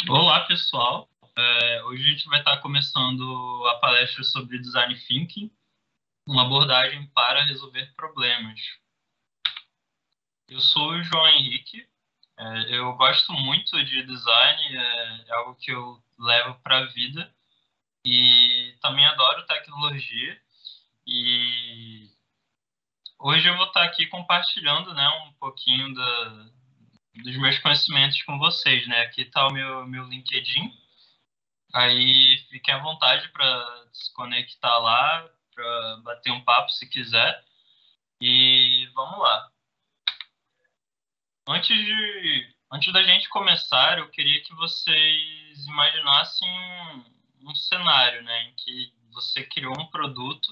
Olá, pessoal. Hoje a gente vai estar começando a palestra sobre Design Thinking, uma abordagem para resolver problemas. Eu sou o João Henrique. Eu gosto muito de design, é algo que eu levo para a vida e também adoro tecnologia. E hoje eu vou estar aqui compartilhando, né, um pouquinho dos meus conhecimentos com vocês, né? Aqui está o meu LinkedIn. Aí fiquem à vontade para se conectar lá, para bater um papo se quiser. E vamos lá. Antes da gente começar, eu queria que vocês imaginassem um cenário, né, em que você criou um produto,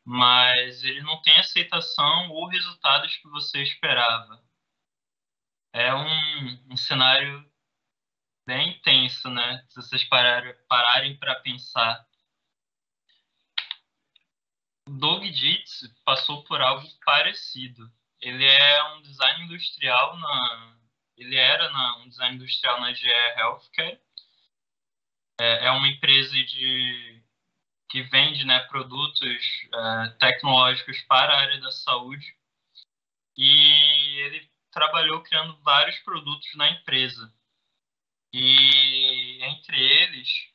mas ele não tem aceitação ou resultados que você esperava. É um cenário bem intenso, né? Se vocês pararem para pensar. Doug Dietz passou por algo parecido. Ele é um design industrial ele era um design industrial na GE Healthcare. É uma empresa que vende, né, produtos tecnológicos para a área da saúde. E ele trabalhou criando vários produtos na empresa. E entre eles,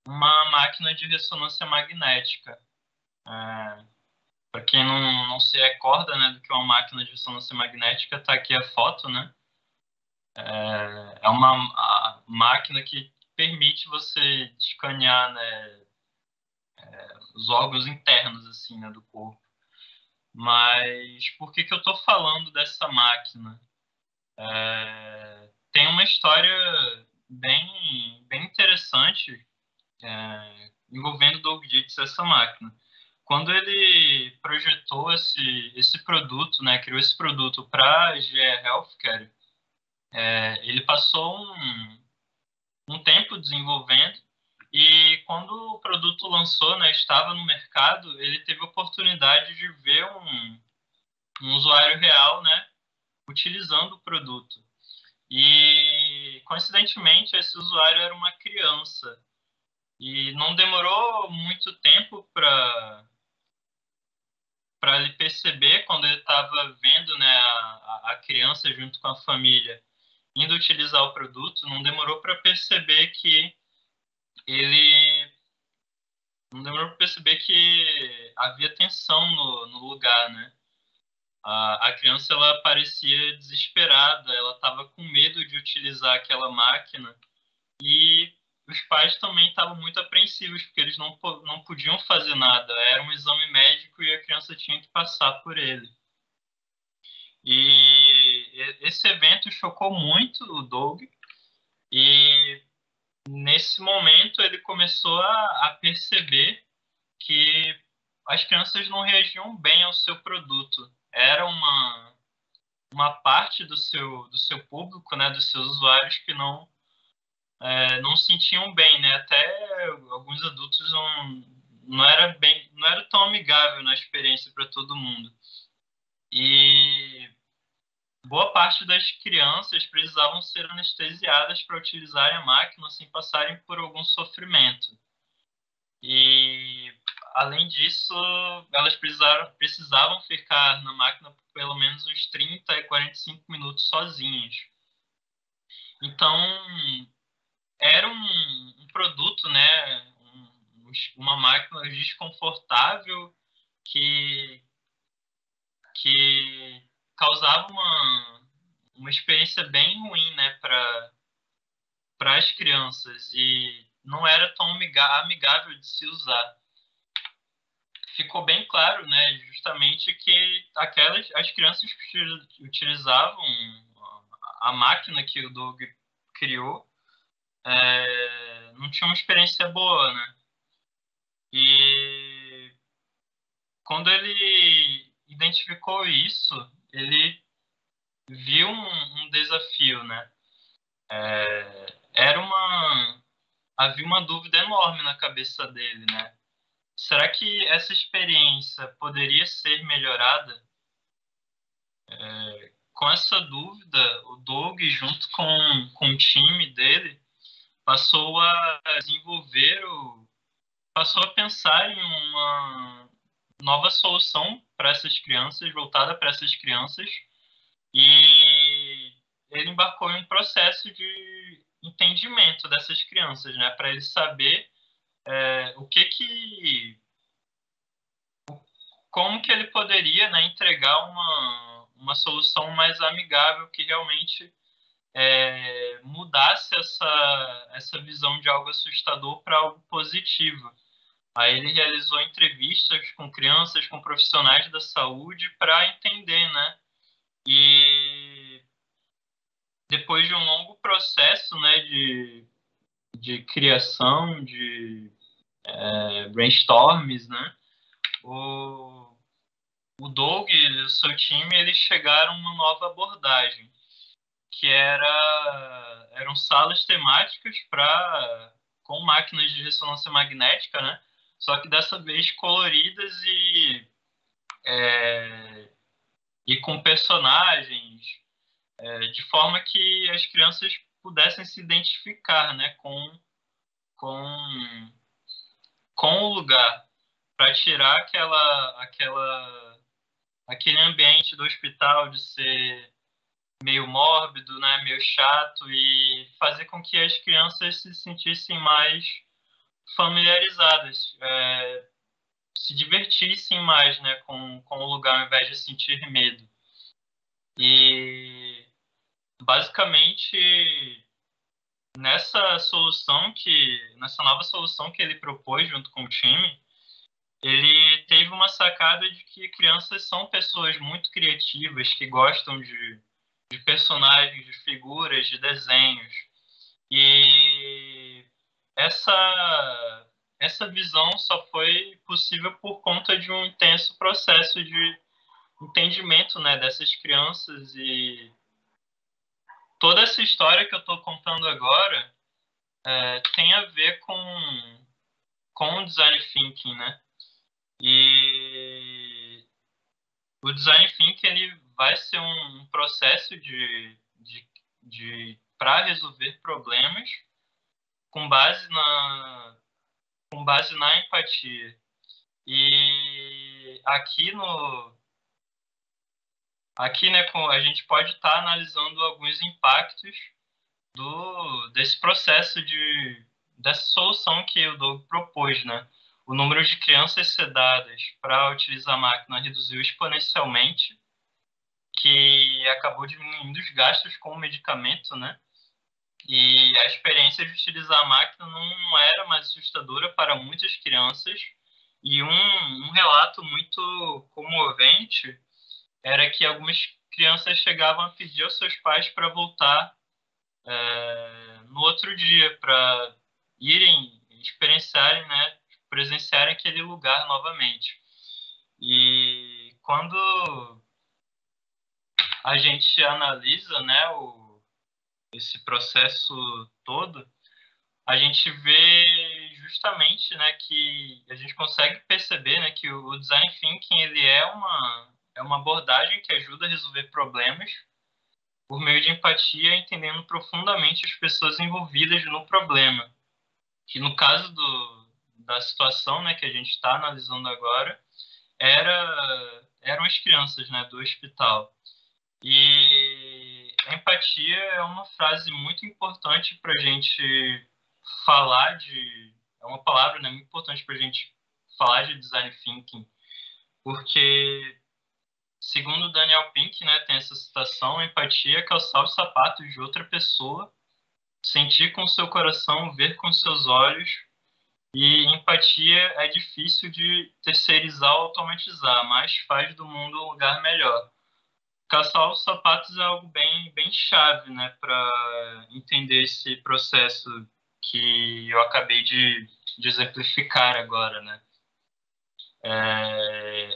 uma máquina de ressonância magnética. Para quem não se recorda, né, do que é uma máquina de ressonância magnética, está aqui a foto, né? É uma máquina que permite você escanear, né, os órgãos internos assim, né, do corpo. Mas por que eu estou falando dessa máquina? Tem uma história bem interessante envolvendo o Doug Dietz essa máquina. Quando ele projetou esse produto, né, criou esse produto para a GE Healthcare, ele passou um tempo desenvolvendo e quando o produto lançou, né, estava no mercado, ele teve a oportunidade de ver um usuário real, né, utilizando o produto. E, coincidentemente, esse usuário era uma criança. E não demorou muito tempo para ele perceber, quando ele estava vendo, né, a criança junto com a família indo utilizar o produto, não demorou para perceber que ele não demorou para perceber que havia tensão no lugar, né? A criança ela parecia desesperada, ela estava com medo de utilizar aquela máquina e os pais também estavam muito apreensivos porque eles não podiam fazer nada. Era um exame médico e a criança tinha que passar por ele. E esse evento chocou muito o Doug e nesse momento ele começou a perceber que as crianças não reagiam bem ao seu produto. Era uma parte do seu público, né, dos seus usuários que não se sentiam bem, né? Até alguns adultos não era tão amigável na experiência para todo mundo. E boa parte das crianças precisavam ser anestesiadas para utilizarem a máquina sem passarem por algum sofrimento. E, além disso, elas precisavam ficar na máquina por pelo menos uns 30 e 45 minutos sozinhas. Então, era um produto, né? Uma máquina desconfortável que, que causava uma experiência bem ruim, né, para as crianças e não era tão amigável de se usar. Ficou bem claro, né, justamente que as crianças que utilizavam a máquina que o Doug criou não tinham uma experiência boa, né? E quando ele identificou isso, ele viu um desafio, né? Era havia uma dúvida enorme na cabeça dele, né? Será que essa experiência poderia ser melhorada? Com essa dúvida, o Doug, junto com o time dele, passou a desenvolver, passou a pensar em uma nova solução para essas crianças, voltada para essas crianças, e ele embarcou em um processo de entendimento dessas crianças, né, para ele saber o que como que ele poderia, né, entregar uma solução mais amigável que realmente mudasse essa visão de algo assustador para algo positivo. Aí ele realizou entrevistas com crianças, com profissionais da saúde para entender, né? E depois de um longo processo, né, de criação, de brainstorms, né? O Doug e o seu time, eles chegaram a uma nova abordagem, que eram salas temáticas com máquinas de ressonância magnética, né? Só que dessa vez coloridas e com personagens, de forma que as crianças pudessem se identificar, né, com, com o lugar, para tirar aquele ambiente do hospital de ser meio mórbido, né, meio chato, e fazer com que as crianças se sentissem mais familiarizadas, se divertissem mais, né, com o lugar ao invés de sentir medo. E basicamente nessa nova solução que ele propôs junto com o time, ele teve uma sacada de que crianças são pessoas muito criativas, que gostam de personagens, de figuras, de desenhos. E essa visão só foi possível por conta de um intenso processo de entendimento, né, dessas crianças. E toda essa história que eu estou contando agora tem a ver com o design thinking, né? E o design thinking ele vai ser um processo para resolver problemas com base na empatia. E aqui, né, a gente pode estar analisando alguns impactos desse processo dessa solução que o Doug propôs, né? O número de crianças sedadas para utilizar a máquina reduziu exponencialmente, que acabou diminuindo os gastos com o medicamento, né? E a experiência de utilizar a máquina não era mais assustadora para muitas crianças. E um relato muito comovente era que algumas crianças chegavam a pedir aos seus pais para voltar no outro dia, para irem experienciarem, né, presenciarem aquele lugar novamente. E quando a gente analisa, né, esse processo todo, a gente vê justamente, né, que a gente consegue perceber, né, que o design thinking ele é uma abordagem que ajuda a resolver problemas por meio de empatia, entendendo profundamente as pessoas envolvidas no problema. Que no caso da situação, né, que a gente está analisando agora, eram as crianças, né, do hospital. E a empatia é uma frase muito importante para a gente falar é uma palavra, né, muito importante para a gente falar de design thinking, porque segundo Daniel Pink, né, tem essa citação: empatia é calçar os sapatos de outra pessoa, sentir com seu coração, ver com seus olhos. E empatia é difícil de terceirizar ou automatizar, mas faz do mundo um lugar melhor. Calçar os sapatos é algo bem, bem chave, né, para entender esse processo que eu acabei de exemplificar agora, né?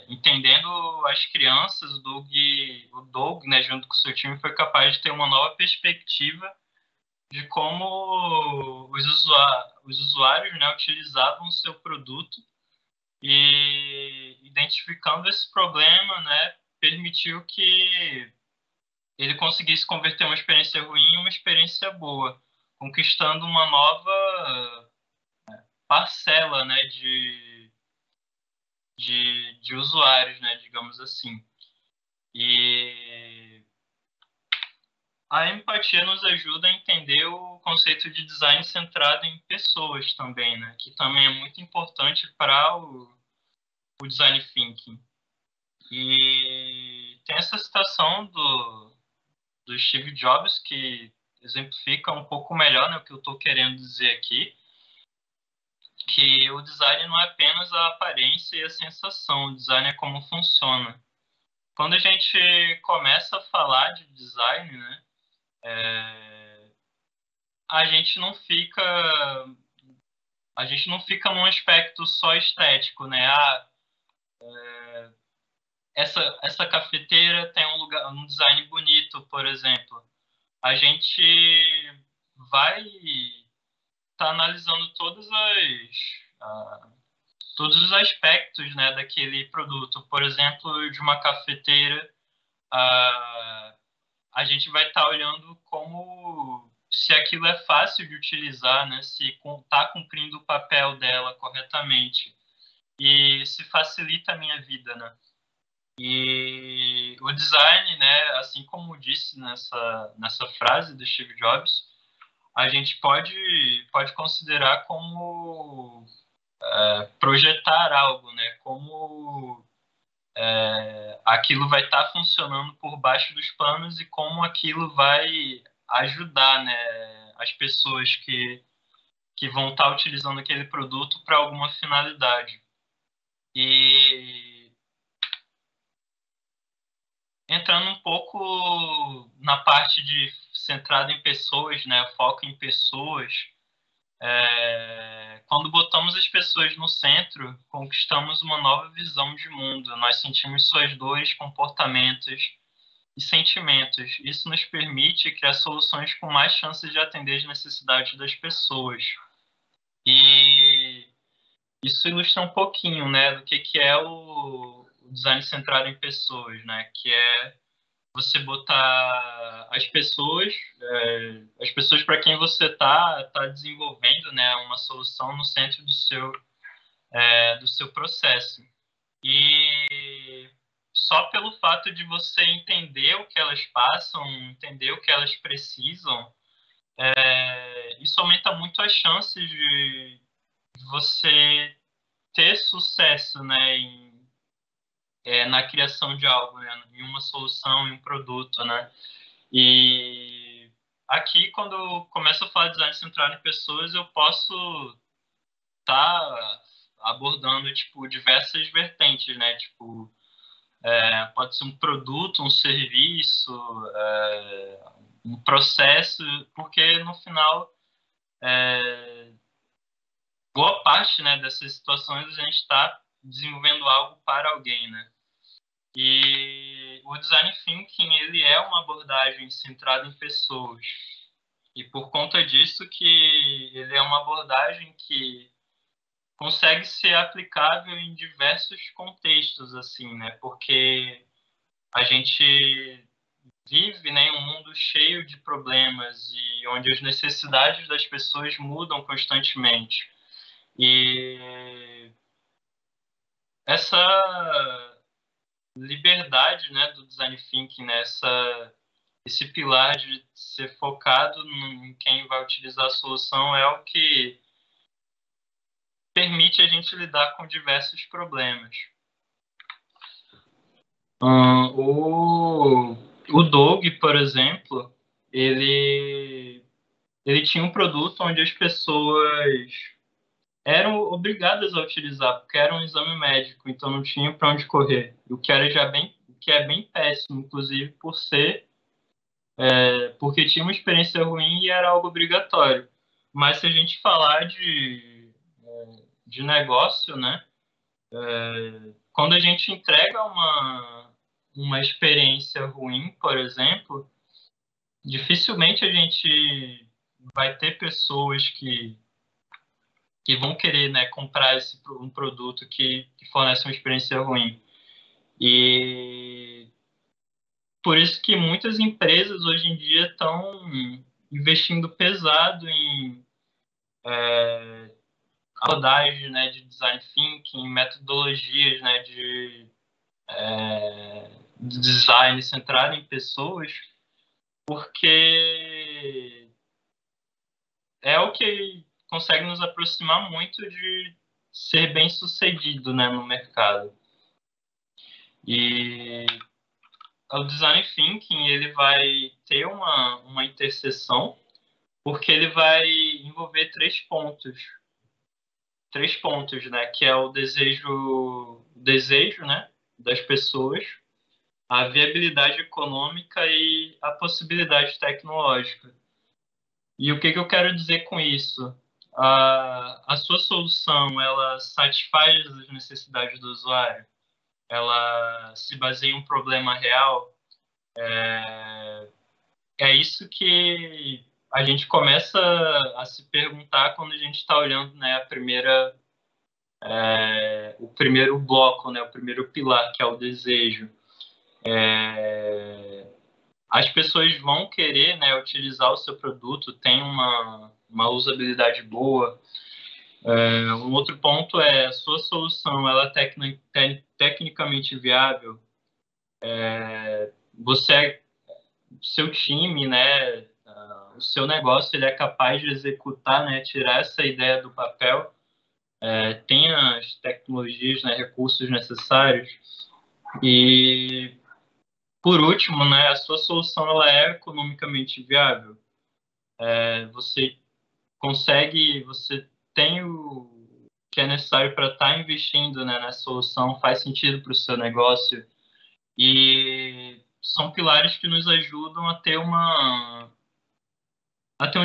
Entendendo as crianças, o Doug, né, junto com o seu time, foi capaz de ter uma nova perspectiva de como os usuários, né, utilizavam o seu produto, e identificando esse problema, né, permitiu que ele conseguisse converter uma experiência ruim em uma experiência boa, conquistando uma nova parcela, né, de usuários, né, digamos assim. E a empatia nos ajuda a entender o conceito de design centrado em pessoas também, né, que também é muito importante para o design thinking. E tem essa citação do Steve Jobs que exemplifica um pouco melhor, né, o que eu estou querendo dizer aqui, que o design não é apenas a aparência e a sensação, o design é como funciona. Quando a gente começa a falar de design, né, a gente não fica num aspecto só estético, né? Essa cafeteira tem um design bonito, por exemplo. A gente vai estar analisando todos os aspectos, né, daquele produto. Por exemplo, de uma cafeteira, a gente vai estar olhando como se aquilo é fácil de utilizar, né, se está cumprindo o papel dela corretamente e se facilita a minha vida, né? E o design, né, assim como disse nessa frase do Steve Jobs, a gente pode considerar como projetar algo, né? Como aquilo vai estar funcionando por baixo dos panos e como aquilo vai ajudar, né, as pessoas que vão estar utilizando aquele produto para alguma finalidade. E entrando um pouco na parte de centrado em pessoas, né, foco em pessoas, quando botamos as pessoas no centro, conquistamos uma nova visão de mundo. Nós sentimos suas dores, comportamentos e sentimentos. Isso nos permite criar soluções com mais chances de atender as necessidades das pessoas. E isso ilustra um pouquinho, né, do que é o design centrado em pessoas, né, que é você botar as pessoas para quem você tá desenvolvendo, né, uma solução no centro do seu processo. E só pelo fato de você entender o que elas passam, entender o que elas precisam, isso aumenta muito as chances de você ter sucesso, né, na criação de algo, né, em uma solução, em um produto, né. E aqui, quando eu começo a falar de design centrado em pessoas, eu posso estar abordando, tipo, diversas vertentes, né? Tipo, pode ser um produto, um serviço, um processo, porque no final, boa parte, né, dessas situações a gente está desenvolvendo algo para alguém, né? E o design thinking, ele é uma abordagem centrada em pessoas. E por conta disso que ele é uma abordagem que consegue ser aplicável em diversos contextos, assim, né? Porque a gente vive, né, em um mundo cheio de problemas e onde as necessidades das pessoas mudam constantemente. E essa liberdade, né, do design thinking, né, esse pilar de ser focado em quem vai utilizar a solução é o que permite a gente lidar com diversos problemas. O Doug, por exemplo, ele tinha um produto onde as pessoas eram obrigadas a utilizar, porque era um exame médico, então não tinha para onde correr. O que era o que é bem péssimo, inclusive porque tinha uma experiência ruim e era algo obrigatório. Mas se a gente falar de negócio, né? Quando a gente entrega uma experiência ruim, por exemplo, dificilmente a gente vai ter pessoas que vão querer, né, comprar um produto que fornece uma experiência ruim. E por isso que muitas empresas hoje em dia estão investindo pesado em abordagens, né, de design thinking, metodologias, né, de design centrado em pessoas, porque é o que consegue nos aproximar muito de ser bem sucedido, né, no mercado. E o design thinking ele vai ter uma interseção, porque ele vai envolver três pontos, né, que é o desejo, né, das pessoas, a viabilidade econômica e a possibilidade tecnológica. E o que eu quero dizer com isso? A sua solução, ela satisfaz as necessidades do usuário? Ela se baseia em um problema real? É isso que a gente começa a se perguntar quando a gente está olhando, né, o primeiro bloco, né, o primeiro pilar, que é o desejo. As pessoas vão querer, né, utilizar o seu produto, tem uma usabilidade boa. Um outro ponto é a sua solução, ela é tecnicamente viável. Você, seu time, né, o seu negócio, ele é capaz de executar, né, tirar essa ideia do papel, tem as tecnologias, né, recursos necessários. E por último, né, a sua solução ela é economicamente viável. Você você tem o que é necessário para estar investindo, né, nessa solução, faz sentido para o seu negócio e são pilares que nos ajudam a ter um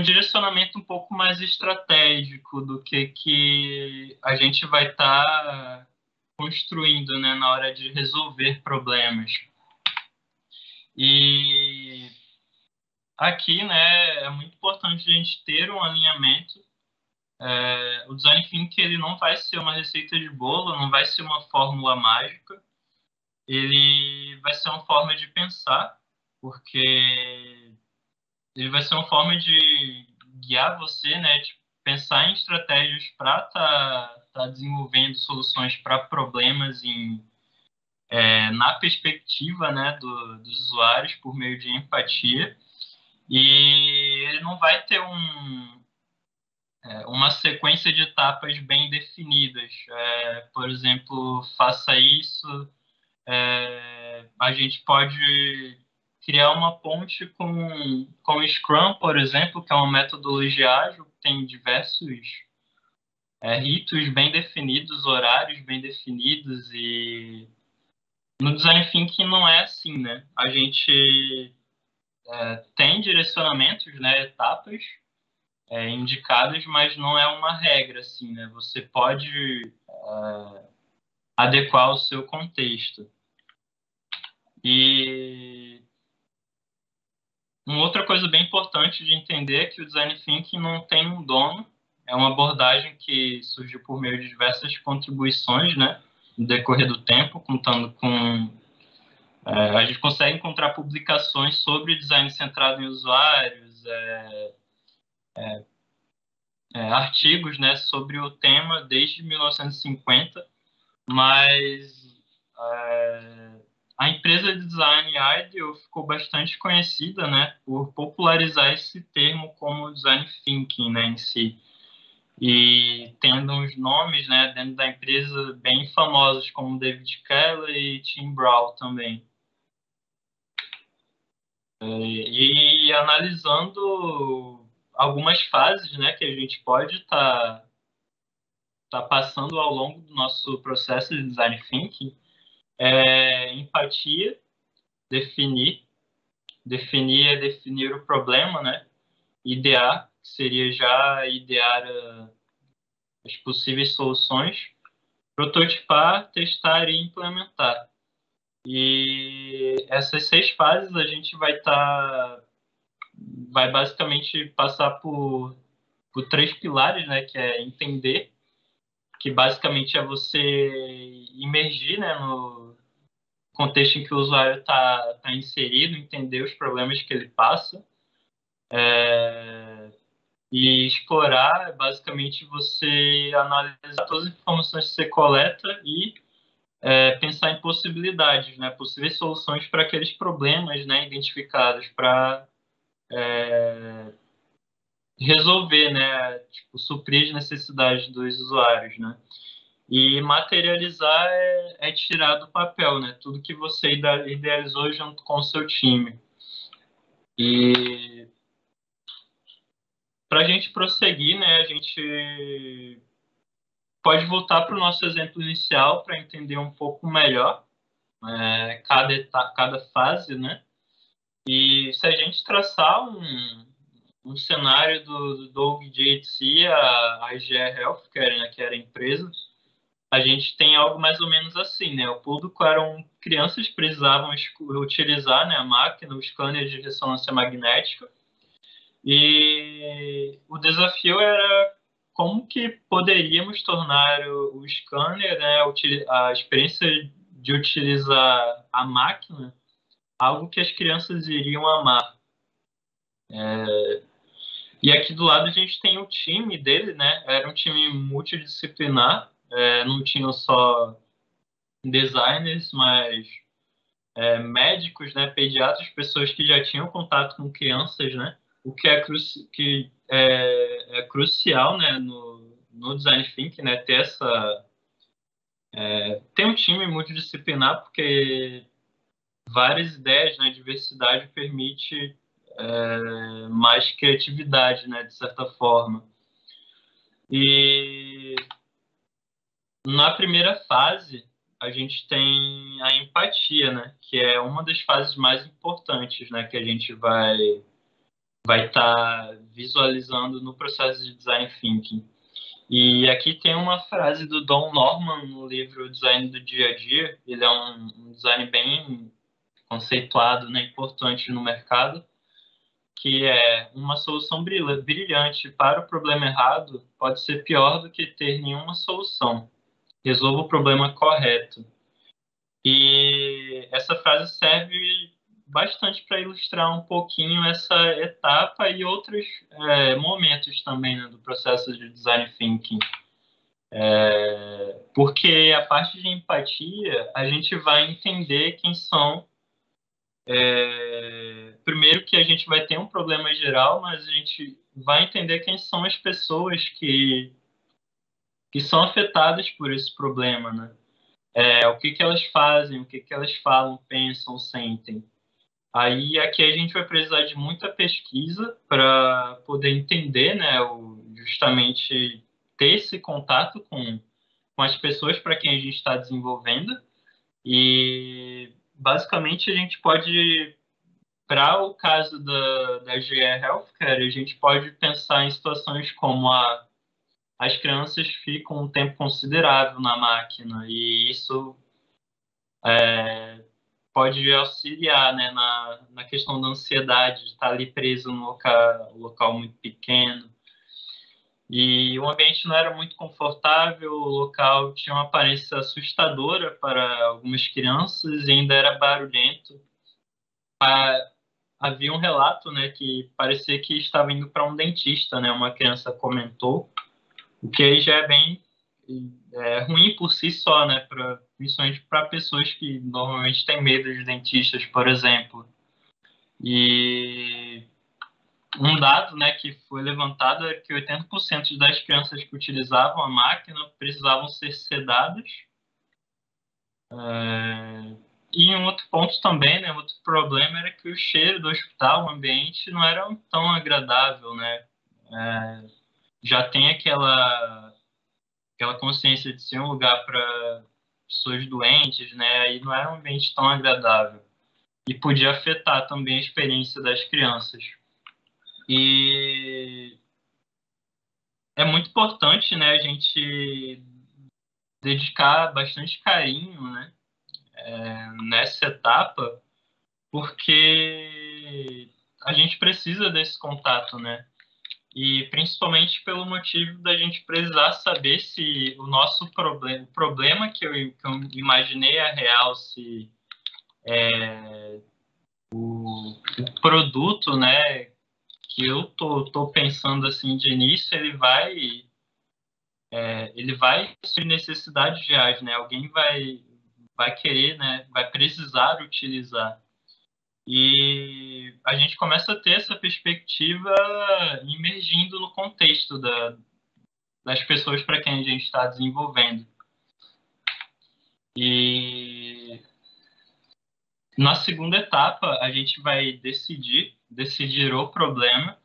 direcionamento um pouco mais estratégico do que a gente vai estar construindo, né, na hora de resolver problemas. E aqui, né, é muito importante a gente ter um alinhamento. O design thinking ele não vai ser uma receita de bolo, não vai ser uma fórmula mágica. Ele vai ser uma forma de pensar, porque ele vai ser uma forma de guiar você, né, de pensar em estratégias para tá desenvolvendo soluções para problemas na perspectiva, né, dos usuários por meio de empatia. E ele não vai ter uma sequência de etapas bem definidas. Por exemplo, faça isso. A gente pode criar uma ponte com o Scrum, por exemplo, que é uma metodologia ágil, que tem diversos ritos bem definidos, horários bem definidos, e no Design Thinking não é assim, né? A gente tem direcionamentos, né, etapas indicadas, mas não é uma regra, assim, né? Você pode adequar o seu contexto. E uma outra coisa bem importante de entender é que o Design Thinking não tem um dono, é uma abordagem que surgiu por meio de diversas contribuições, né, no decorrer do tempo, contando com... a gente consegue encontrar publicações sobre design centrado em usuários, artigos, né, sobre o tema desde 1950, mas a empresa de design Ideal ficou bastante conhecida, né, por popularizar esse termo como design thinking, né, em si. E tendo uns nomes, né, dentro da empresa bem famosos como David Kelley e Tim Brown também. E analisando algumas fases, né, que a gente pode tá passando ao longo do nosso processo de design thinking, empatia, definir é definir o problema, né? Idear, que seria já idear as possíveis soluções, prototipar, testar e implementar. E essas 6 fases a gente vai basicamente passar por 3 pilares, né? Que é entender, que basicamente é você imergir, né, no contexto em que o usuário tá inserido, entender os problemas que ele passa. E explorar é basicamente você analisar todas as informações que você coleta e pensar em possibilidades, né? Possíveis soluções para aqueles problemas, né, identificados para resolver, né? Tipo, suprir as necessidades dos usuários, né? E materializar é tirar do papel, né? Tudo que você idealizou junto com o seu time. E para a gente prosseguir, né? A gente pode voltar para o nosso exemplo inicial para entender um pouco melhor cada fase, né? E se a gente traçar um cenário do Doug JTC, a GE Healthcare, né, que era a empresa, a gente tem algo mais ou menos assim, né? O público eram crianças que precisavam utilizar, né, a máquina, o scanner de ressonância magnética, e o desafio era como que poderíamos tornar o scanner, né, a experiência de utilizar a máquina, algo que as crianças iriam amar. E aqui do lado a gente tem o time dele, né? Era um time multidisciplinar, não tinham só designers, mas médicos, né? Pediatras, pessoas que já tinham contato com crianças, né? O que é crucial, né? No design thinking, né? Ter um time multidisciplinar, porque várias ideias, né? Diversidade permite mais criatividade, né? De certa forma. E na primeira fase, a gente tem a empatia, né? Que é uma das fases mais importantes, né? Que a gente vai estar visualizando no processo de design thinking. E aqui tem uma frase do Don Norman no livro Design do Dia a Dia. Ele é um design bem conceituado, né? Importante no mercado, que é uma solução brilhante para o problema errado pode ser pior do que ter nenhuma solução. Resolva o problema correto. E essa frase serve bastante para ilustrar um pouquinho essa etapa e outros momentos também, né, do processo de design thinking. Porque a parte de empatia, a gente vai entender quem são. Primeiro que a gente vai ter um problema geral, mas a gente vai entender quem são as pessoas que são afetadas por esse problema, né? O que elas fazem, o que elas falam, pensam, sentem. Aí aqui a gente vai precisar de muita pesquisa para poder entender, né, justamente ter esse contato com as pessoas para quem a gente está desenvolvendo. E basicamente a gente pode, para o caso da GE Healthcare, a gente pode pensar em situações como as crianças ficam um tempo considerável na máquina e isso pode auxiliar, né, na questão da ansiedade, de estar ali preso no local muito pequeno. E o ambiente não era muito confortável, o local tinha uma aparência assustadora para algumas crianças e ainda era barulhento. Havia um relato, né, que parecia que estava indo para um dentista, né, uma criança comentou, o que aí já é bem ruim por si só, né, principalmente para pessoas que normalmente têm medo de dentistas, por exemplo. E um dado, né, que foi levantado é que 80% das crianças que utilizavam a máquina precisavam ser sedadas. E um outro ponto também, né, outro problema era que o cheiro do hospital, o ambiente, não era tão agradável, né? Já tem aquela consciência de ser um lugar para pessoas doentes, né? Aí não era um ambiente tão agradável. E podia afetar também a experiência das crianças. E é muito importante, né, a gente dedicar bastante carinho, né, nessa etapa, porque a gente precisa desse contato, né? E principalmente pelo motivo da gente precisar saber se o nosso problema, o problema que eu imaginei é real, se o produto, né, que eu tô pensando assim de início, ele vai ter necessidades reais, né? Alguém vai querer, né? Vai precisar utilizar. E a gente começa a ter essa perspectiva imergindo no contexto das pessoas para quem a gente está desenvolvendo. E na segunda etapa, a gente vai decidir o problema,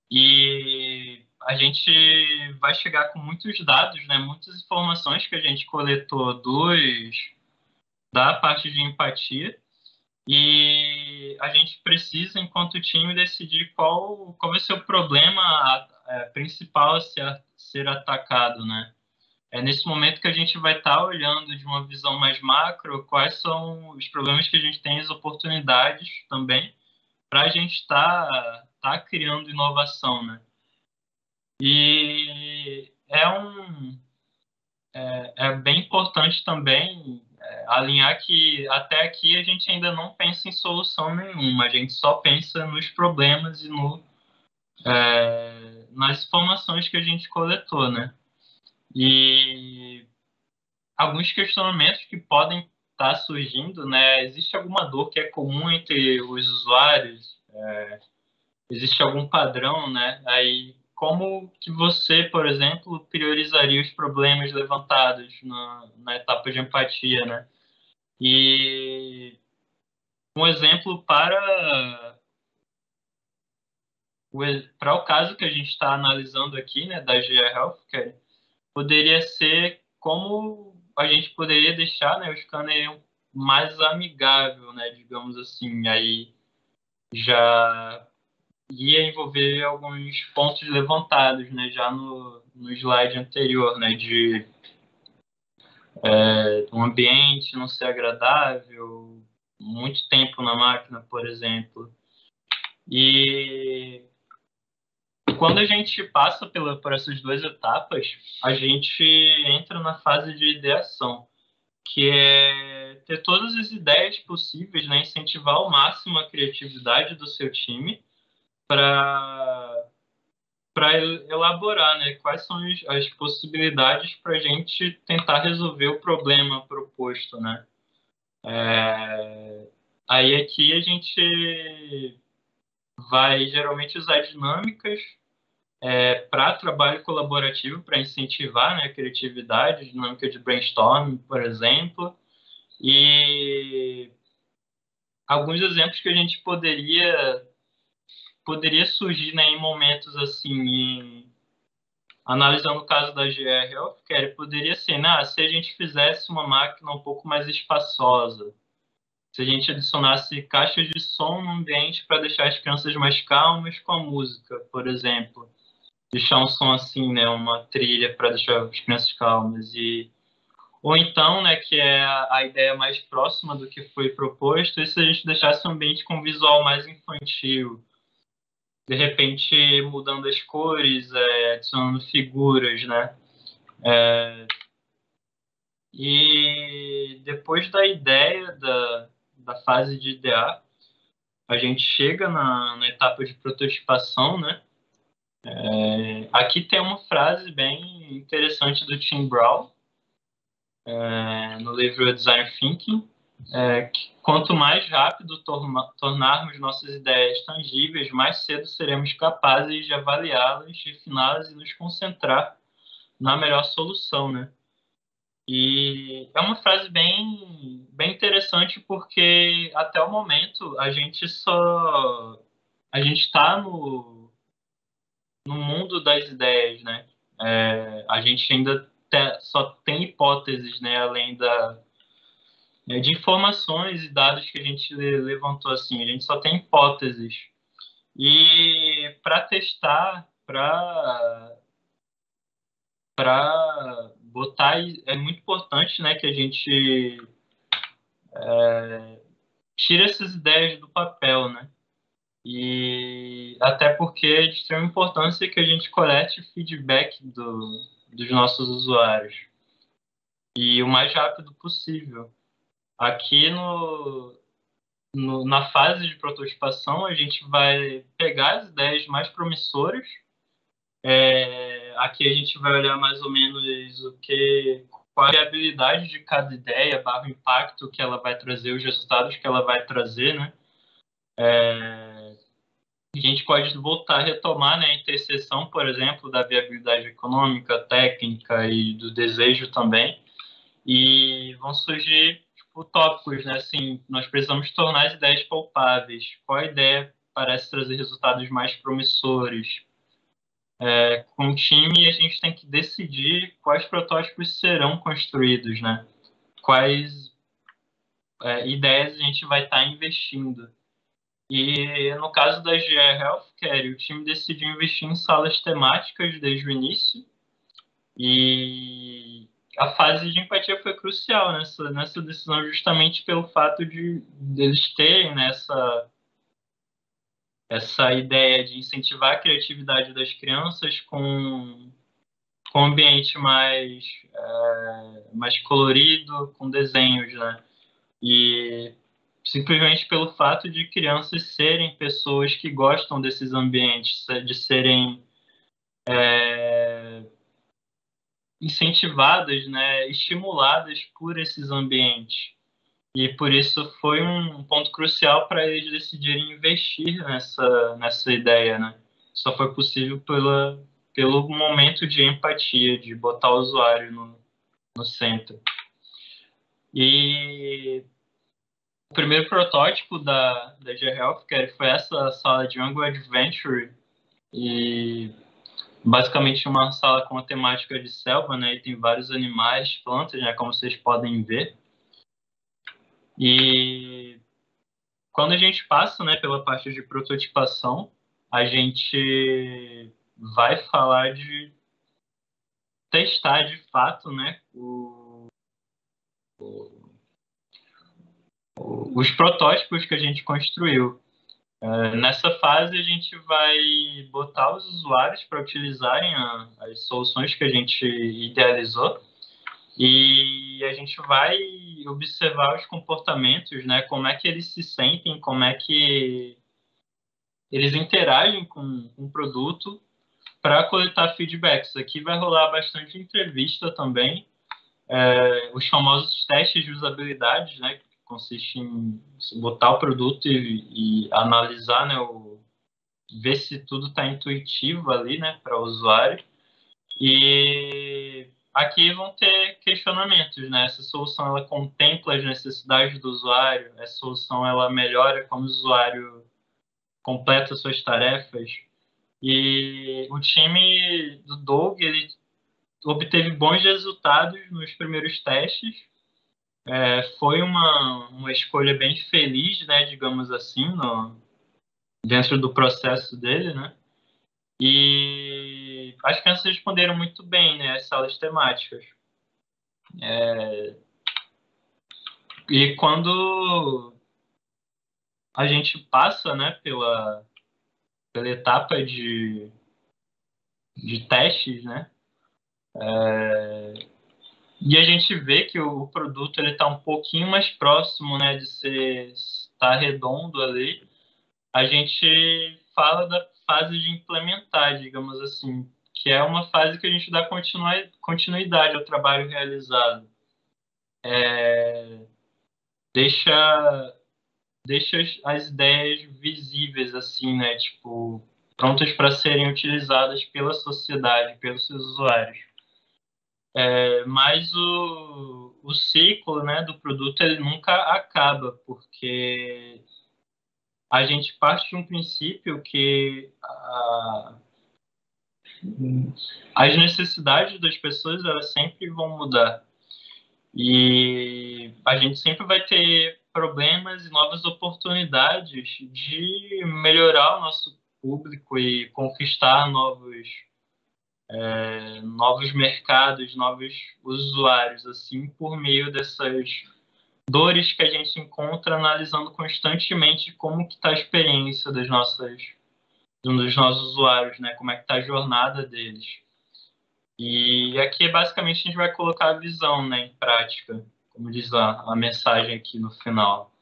e a gente vai chegar com muitos dados, né, muitas informações que a gente coletou da parte de empatia, e a gente precisa, enquanto time, decidir qual vai ser o problema principal a ser atacado, né? É nesse momento que a gente vai estar olhando de uma visão mais macro quais são os problemas que a gente tem, as oportunidades também, para a gente tá criando inovação, né? E é bem importante também alinhar que até aqui a gente ainda não pensa em solução nenhuma, a gente só pensa nos problemas e nas informações que a gente coletou, né? E alguns questionamentos que podem estar surgindo, né? Existe alguma dor que é comum entre os usuários? Existe algum padrão, né? Aí, como que você, por exemplo, priorizaria os problemas levantados na etapa de empatia, né? E um exemplo para o caso que a gente está analisando aqui, né, da GE Healthcare, poderia ser como a gente poderia deixar, né, o scanner mais amigável, né, digamos assim. Aí já ia envolver alguns pontos levantados, né, já no slide anterior, né, de um ambiente não ser agradável, muito tempo na máquina, por exemplo. E quando a gente passa por essas duas etapas, a gente entra na fase de ideação, que é ter todas as ideias possíveis, né, incentivar ao máximo a criatividade do seu time para elaborar, né, quais são as possibilidades para a gente tentar resolver o problema proposto, né? Aí aqui a gente vai geralmente usar dinâmicas para trabalho colaborativo, para incentivar, né, a criatividade, dinâmica de brainstorming, por exemplo, e alguns exemplos que a gente poderia surgir, né, em momentos assim, analisando o caso da GE Healthcare, poderia ser, né, se a gente fizesse uma máquina um pouco mais espaçosa, se a gente adicionasse caixas de som no ambiente para deixar as crianças mais calmas com a música, por exemplo. Deixar um som assim, né, uma trilha para deixar as crianças calmas. Ou então, né, que é a ideia mais próxima do que foi proposto, e se a gente deixasse o ambiente com um visual mais infantil, de repente mudando as cores, adicionando figuras, né? E depois da ideia da fase de idear, a gente chega na etapa de prototipação, né? Aqui tem uma frase bem interessante do Tim Brown, no livro Design Thinking, que quanto mais rápido tornarmos nossas ideias tangíveis, mais cedo seremos capazes de avaliá-las, refiná-las e nos concentrar na melhor solução, né? E é uma frase bem interessante porque até o momento a gente está no mundo das ideias, né? A gente ainda só tem hipóteses, né? Além de informações e dados que a gente levantou assim, a gente só tem hipóteses. E para testar, para botar, é muito importante, né, que a gente tire essas ideias do papel, né? E até porque é de extrema importância que a gente colete o feedback dos nossos usuários. E o mais rápido possível. Aqui na fase de prototipação, a gente vai pegar as ideias mais promissoras. Aqui a gente vai olhar mais ou menos qual é a viabilidade de cada ideia, barra o impacto que ela vai trazer, os resultados que ela vai trazer, né? A gente pode voltar a retomar, né, a interseção, por exemplo, da viabilidade econômica, técnica e do desejo também. E vão surgir tipo, tópicos, né? Assim, nós precisamos tornar as ideias palpáveis. Qual ideia parece trazer resultados mais promissores? Com o time, a gente tem que decidir quais protótipos serão construídos, né? Quais ideias a gente vai estar investindo. E no caso da GE Healthcare, o time decidiu investir em salas temáticas desde o início. E a fase de empatia foi crucial nessa decisão, justamente pelo fato de eles terem essa ideia de incentivar a criatividade das crianças com um ambiente mais colorido, com desenhos, né? E simplesmente pelo fato de crianças serem pessoas que gostam desses ambientes, de serem incentivadas, né, estimuladas por esses ambientes. E por isso foi um ponto crucial para eles decidirem investir nessa ideia, né? Só foi possível pelo momento de empatia, de botar o usuário no centro. E o primeiro protótipo da G-Health, que foi essa sala de Jungle Adventure, e basicamente uma sala com a temática de selva, né? E tem vários animais, plantas, né? Como vocês podem ver. E quando a gente passa, né, pela parte de prototipação, a gente vai falar de testar de fato, né, os protótipos que a gente construiu. Nessa fase, a gente vai botar os usuários para utilizarem as soluções que a gente idealizou e a gente vai observar os comportamentos, né, como é que eles se sentem, como é que eles interagem com o produto para coletar feedbacks. Aqui vai rolar bastante entrevista também, os famosos testes de usabilidade, né, que consiste em botar o produto e analisar, né, ver se tudo está intuitivo ali, né, para o usuário. E aqui vão ter questionamentos, né? Essa solução ela contempla as necessidades do usuário, essa solução ela melhora como o usuário completa suas tarefas. E o time do Doug ele obteve bons resultados nos primeiros testes. Foi uma escolha bem feliz, né, digamos assim, dentro do processo dele, né? E as crianças responderam muito bem, né, as salas temáticas. E quando a gente passa, né, pela etapa de testes, né, e a gente vê que o produto ele está um pouquinho mais próximo, né, de estar redondo ali. A gente fala da fase de implementar, digamos assim, que é uma fase que a gente dá continuidade ao trabalho realizado. Deixa, deixa as ideias visíveis, assim, né, tipo, prontas para serem utilizadas pela sociedade, pelos seus usuários. Mas o ciclo, né, do produto ele nunca acaba, porque a gente parte de um princípio que as necessidades das pessoas elas sempre vão mudar e a gente sempre vai ter problemas e novas oportunidades de melhorar o nosso público e conquistar novos mercados, novos usuários, assim, por meio dessas dores que a gente encontra analisando constantemente como que está a experiência dos nossos usuários, né? Como é que está a jornada deles. E aqui, basicamente, a gente vai colocar a visão, né, em prática, como diz a mensagem aqui no final.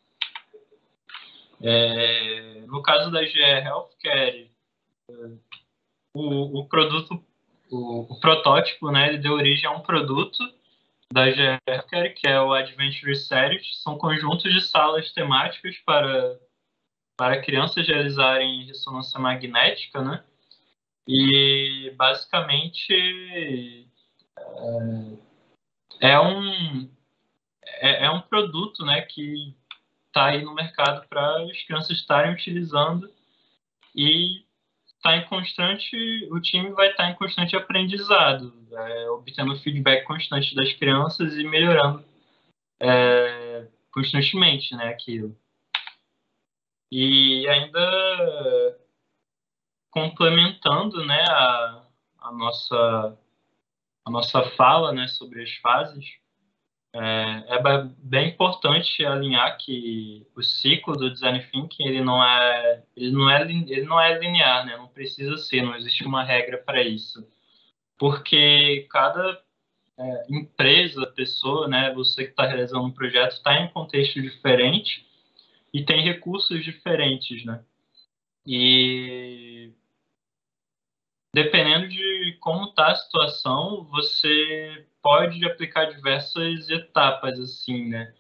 No caso da GE Healthcare, o produto, o protótipo, né, ele deu origem a um produto da GE Healthcare, que é o Advanced Research. São conjuntos de salas temáticas para crianças realizarem ressonância magnética, né? E basicamente é um, é um produto, né, que está aí no mercado para as crianças estarem utilizando e tá em constante, o time vai estar em constante aprendizado, obtendo feedback constante das crianças e melhorando constantemente, né, aquilo. E ainda complementando, né, a nossa a nossa fala, né, sobre as fases, bem importante alinhar que o ciclo do design thinking ele não é linear, né? Não precisa ser, não existe uma regra para isso, porque cada empresa, pessoa, né, você que está realizando um projeto está em um contexto diferente e tem recursos diferentes, né? E dependendo de como está a situação, você pode aplicar diversas etapas, assim, né?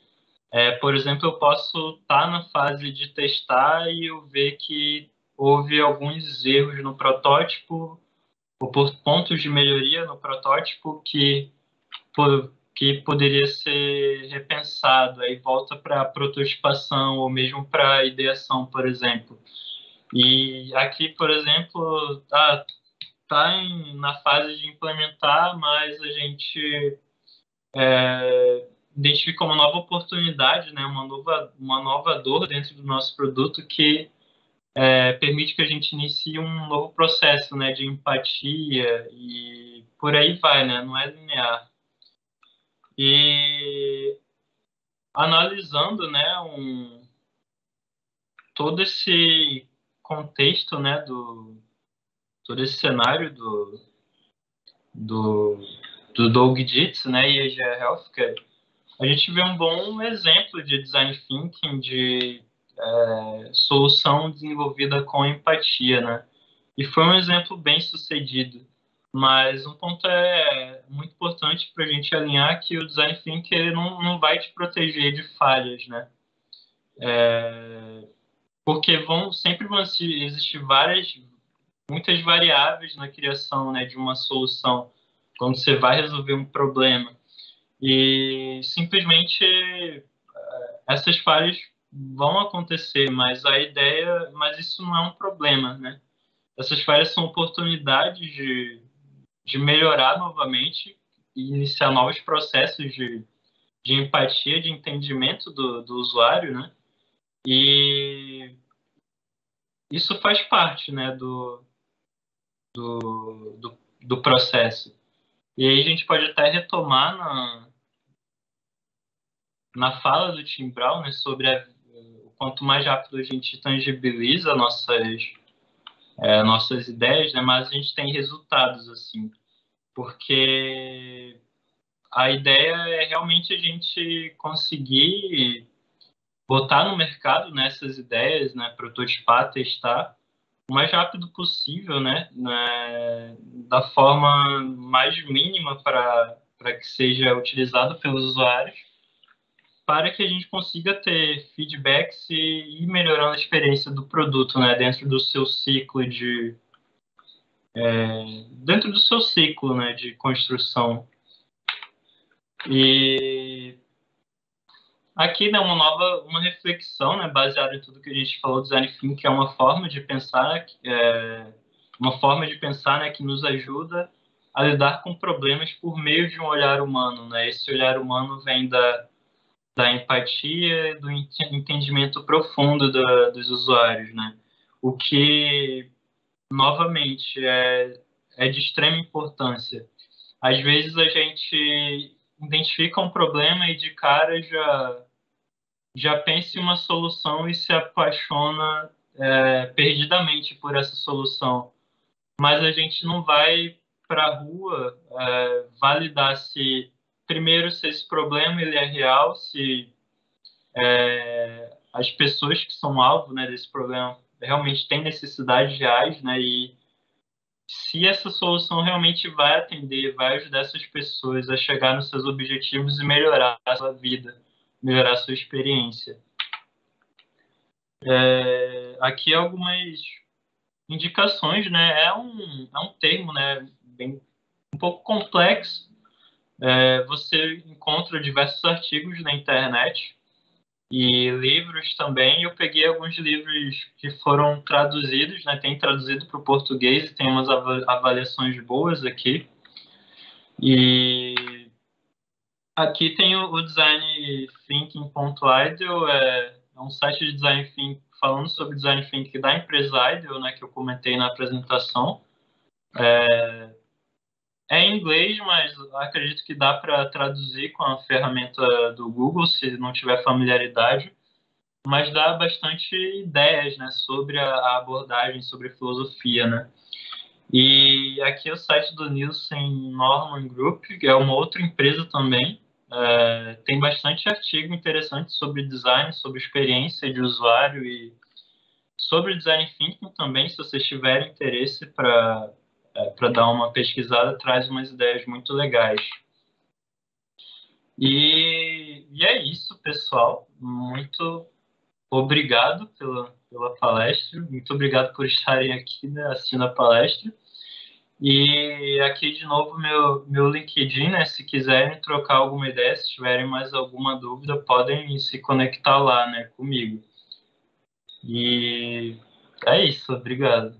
Por exemplo, eu posso estar na fase de testar e eu ver que houve alguns erros no protótipo, ou por pontos de melhoria no protótipo que poderia ser repensado, aí volta para a prototipação ou mesmo para a ideação, por exemplo. E aqui, por exemplo, na fase de implementar, mas a gente identifica uma nova oportunidade, né, uma nova dor dentro do nosso produto que permite que a gente inicie um novo processo, né, de empatia e por aí vai, né, não é linear. E analisando, né, todo esse contexto, né, todo esse cenário do, do Doug Dietz, né, e a GE Healthcare, a gente vê um bom exemplo de design thinking, de solução desenvolvida com empatia, né? E foi um exemplo bem sucedido. Mas um ponto muito importante para a gente alinhar que o design thinking ele não vai te proteger de falhas, né? Porque sempre vão existir muitas variáveis na criação, né, de uma solução quando você vai resolver um problema. E simplesmente essas falhas vão acontecer, mas isso não é um problema, né? Essas falhas são oportunidades de melhorar novamente e iniciar novos processos de empatia, de entendimento do usuário, né? E isso faz parte, né, do processo. E aí a gente pode até retomar na fala do Tim Brown, né, sobre o quanto mais rápido a gente tangibiliza nossas ideias, né, mais a gente tem resultados, assim. Porque a ideia é realmente a gente conseguir botar no mercado nessas ideias, né, prototipar, testar, o mais rápido possível, né, da forma mais mínima para que seja utilizado pelos usuários, para que a gente consiga ter feedbacks e ir melhorando a experiência do produto, né, dentro do seu ciclo, né, de construção. E aqui, né, uma reflexão, né, baseada em tudo que a gente falou do design thinking, que é uma forma de pensar, né, que nos ajuda a lidar com problemas por meio de um olhar humano, né? Esse olhar humano vem da empatia, do entendimento profundo dos usuários, né? O que, novamente, é de extrema importância. Às vezes a gente identifica um problema e de cara já pensa em uma solução e se apaixona perdidamente por essa solução. Mas a gente não vai para a rua validar primeiro, se esse problema ele é real, se as pessoas que são alvo, né, desse problema realmente têm necessidades reais, né, e se essa solução realmente vai atender, vai ajudar essas pessoas a chegar nos seus objetivos e melhorar a sua vida, melhorar a sua experiência. Aqui algumas indicações, né? É um termo, né, bem, um pouco complexo. Você encontra diversos artigos na internet e livros também. Eu peguei alguns livros que foram traduzidos, né? Tem traduzido para o português e tem umas avaliações boas aqui. E aqui tem o Design Thinking.idle, é um site de design thinking falando sobre design thinking da empresa IDEO, né, que eu comentei na apresentação. É em inglês, mas acredito que dá para traduzir com a ferramenta do Google, se não tiver familiaridade. Mas dá bastante ideias, né, sobre a abordagem, sobre a filosofia, né. E aqui é o site do Nielsen Norman Group, que é uma outra empresa também. Tem bastante artigo interessante sobre design, sobre experiência de usuário e sobre design thinking também, se vocês tiverem interesse para dar uma pesquisada, traz umas ideias muito legais. E é isso, pessoal. Muito obrigado pela palestra. Muito obrigado por estarem aqui, né, assistindo a palestra. E aqui de novo meu LinkedIn, né? Se quiserem trocar alguma ideia, se tiverem mais alguma dúvida, podem se conectar lá, né, comigo. E é isso, obrigado.